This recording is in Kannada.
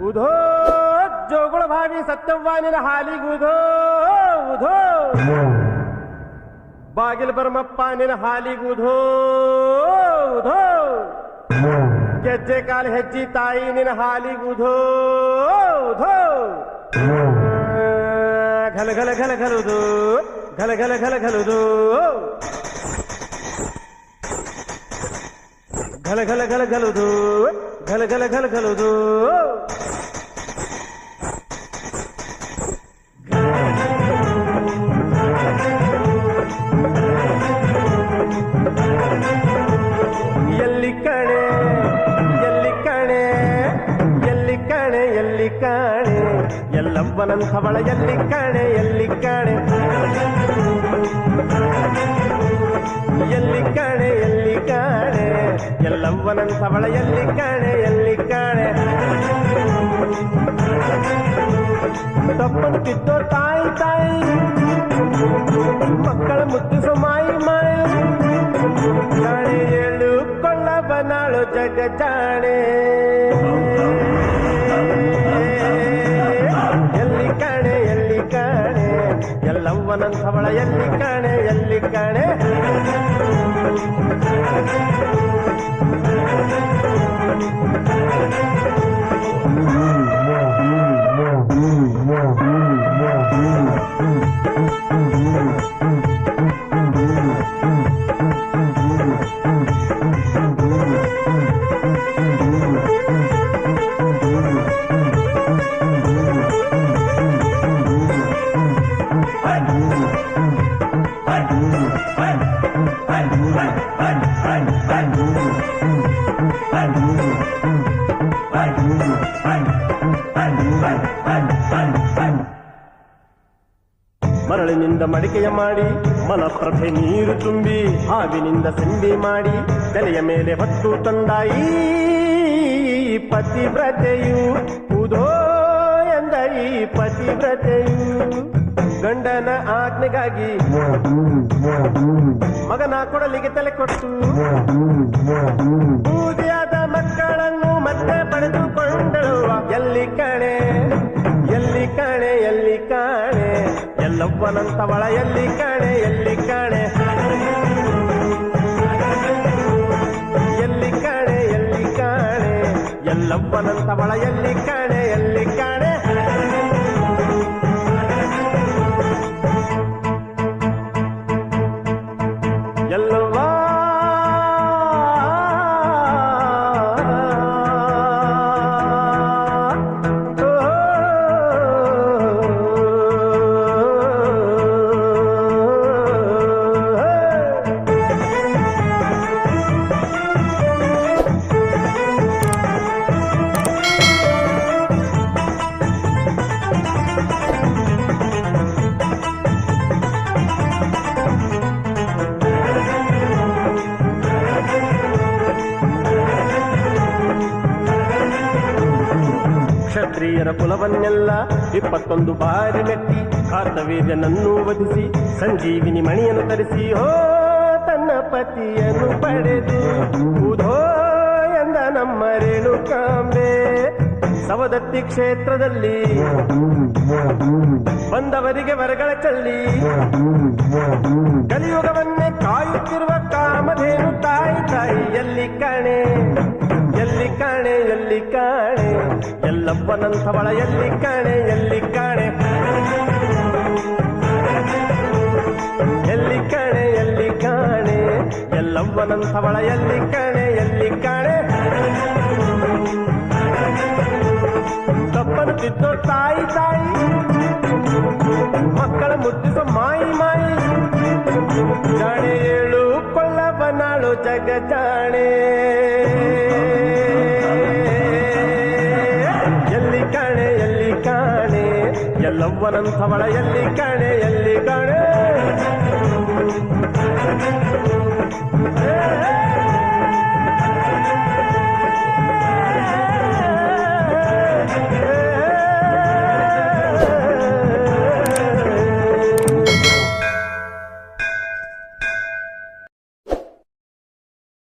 ಉಧೋ ಜೋಗುಳ ಭಾವಿ ಸತ್ಯವ್ವಾನಿನ ಹಾಲಿಗುಧೋ ಉಧೋ ಬಾಗಿಲು ಬರಮಪ್ಪ ನಿನ್ನ ಹಾಲಿಗುಧೋ ಉಧೋ ಗೆಜ್ಜೆ ಕಾಲು ಹೆಜ್ಜಿ ತಾಯಿ ನಿನ್ನ ಹಾಲಿಗುಧೋ ಉಧೋ ಘಲ ಘಲ ಘಲ ಘಲುದು ಘಲ ಘಲ ಘಲ ಘಲುದು ಘಲ ಘಲ ಘಲ ಘಲುದು ಘಲ ಘಲ ಘಲ ಘಲುದು ಎಲ್ಲಿ ಕಾಣೆ ಎಲ್ಲಿ ಕಾಣೆ ಎಲ್ಲಿ ಕಾಣೆ ಎಲ್ಲಿ ಕಾಣೆ ಎಲ್ಲವ್ವನಂಥವಳ ಎಲ್ಲಿ ಕಾಣೆ ಎಲ್ಲಿ ಕಾಣೆ ಎಲ್ಲಿ ಕಾಣೆ ಎಲ್ಲಿ ಕಾಣೆ ಎಲ್ಲವ್ವನಂಥವಳ ಎಲ್ಲಿ ಕಾಣೆ ಎಲ್ಲಿ ಕಾಣೆ ತಪ್ಪಂತಿದ್ದೋ ತಾಯಿ ತಾಯಿ ಮಕ್ಕಳ ಮುದ್ದಿಸೋ ಮಾಯಿ ಮಾಯಿ ಜಾಣೆ ಏಳು ಕೊಳ್ಳಬನಾಳು ಜಗ ಜಾಣೆ ಎಲ್ಲಿ ಕಾಣೆ ಎಲ್ಲಿ ಕಾಣೆ ಎಲ್ಲವ್ವನಂಥವಳ ಎಲ್ಲಿ ಕಾಣೆ ಎಲ್ಲಿ ಕಾಣೆ ಮರಳಿನಿಂದ ಮಡಿಕೆಯ ಮಾಡಿ ಮಲಪ್ರಭೆ ನೀರು ತುಂಬಿ ಹಾವಿನಿಂದ ಸಿಂಬಿ ಮಾಡಿ ತಲೆಯ ಮೇಲೆ ಹೊತ್ತು ತಂದಾಯಿ ಪತಿವ್ರತೆಯು ಉದೋ ಎಂದ ಈ ಪತಿವ್ರತೆಯು ಗಂಡನ ಆಜ್ಞೆಗಾಗಿ ಮಗನ ಕೊಡಲಿಗೆ ತಲೆ ಕೊಟ್ಟು ಬೂದಿಯಾದ ಮಕ್ಕಳನ್ನು ಮತ್ತೆ ಪಡೆದುಕೊಂಡಳು ಎಲ್ಲಿ ಕಾಣೆ ಎಲ್ಲಿ ಕಾಣೆ ಎಲ್ಲಿ ಕಾಣೆ ಎಲ್ಲವ್ವನಂಥವಳ ಎಲ್ಲಿ ಕಾಣೆ ಎಲ್ಲಿ ಕಾಣೆ ಎಲ್ಲಿ ಕಾಣೆ ಎಲ್ಲಿ ಕಾಣೆ ಎಲ್ಲವ್ವನಂಥವಳ ಎಲ್ಲಿ ಕಾಣೆ ಎಲ್ಲಿ ಕಾಣೆ ಎಲ್ಲವ್ವ ಕ್ಷತ್ರಿಯರ ಕುಲವನ್ನೆಲ್ಲ 21 ಬಾರಿ ಮೆಟ್ಟಿ ಕಾರ್ತವೀರ್ಯನನ್ನು ವಧಿಸಿ ಸಂಜೀವಿನಿ ಮಣಿಯನ್ನು ತರಿಸಿ ಹೋ ತನ್ನ ಪತಿಯನ್ನು ಪಡೆದು ಉಧೋ ಎಂದ ನಮ್ಮ ರೇಣುಕಾಂಬೆ ಸವದತ್ತಿ ಕ್ಷೇತ್ರದಲ್ಲಿ ಬಂದವರಿಗೆ ವರಗಳ ಚಲ್ಲಿ ಕಲಿಯುಗವನ್ನೇ ಕಾಯುತ್ತಿರುವ ಕಾಮಧೇನು ತಾಯಿ ತಾಯಿ ಎಲ್ಲಿ ಕಾಣೆ ಎಲ್ಲಿ ಕಾಣೆ ಎಲ್ಲಿ ಕಾಣೆ ಎಲ್ಲವ್ವನಂಥವಳ ಎಲ್ಲಿ ಕಾಣೆ ಎಲ್ಲಿ ಕಾಣೆ ಎಲ್ಲಿ ಕಾಣೆ ಎಲ್ಲಿ ಕಾಣೆ ಎಲ್ಲವ್ವನಂಥವಳ ಎಲ್ಲಿ ಕಾಣೆ ಎಲ್ಲಿ ಕಾಣೆ ತಪ್ಪನುತ್ತಿದ್ದೋ ತಾಯಿ ತಾಯಿ ಮಕ್ಕಳ ಮುದ್ದಿಸೋ ಮಾಯಿ ಮಾಯಿ ಜಾಣೆ ಏಳು ಕೊಳ್ಳಬನಾಳು ಜಗ ಜಾಣೆ ಎಲ್ಲಿ ಕಾಣೆ ಎಲ್ಲಿ ಕಾಣೆ ಎಲ್ಲವ್ವನಂಥವಳ ಎಲ್ಲಿ ಕಾಣೆ ಎಲ್ಲಿ ಕಾಣೆ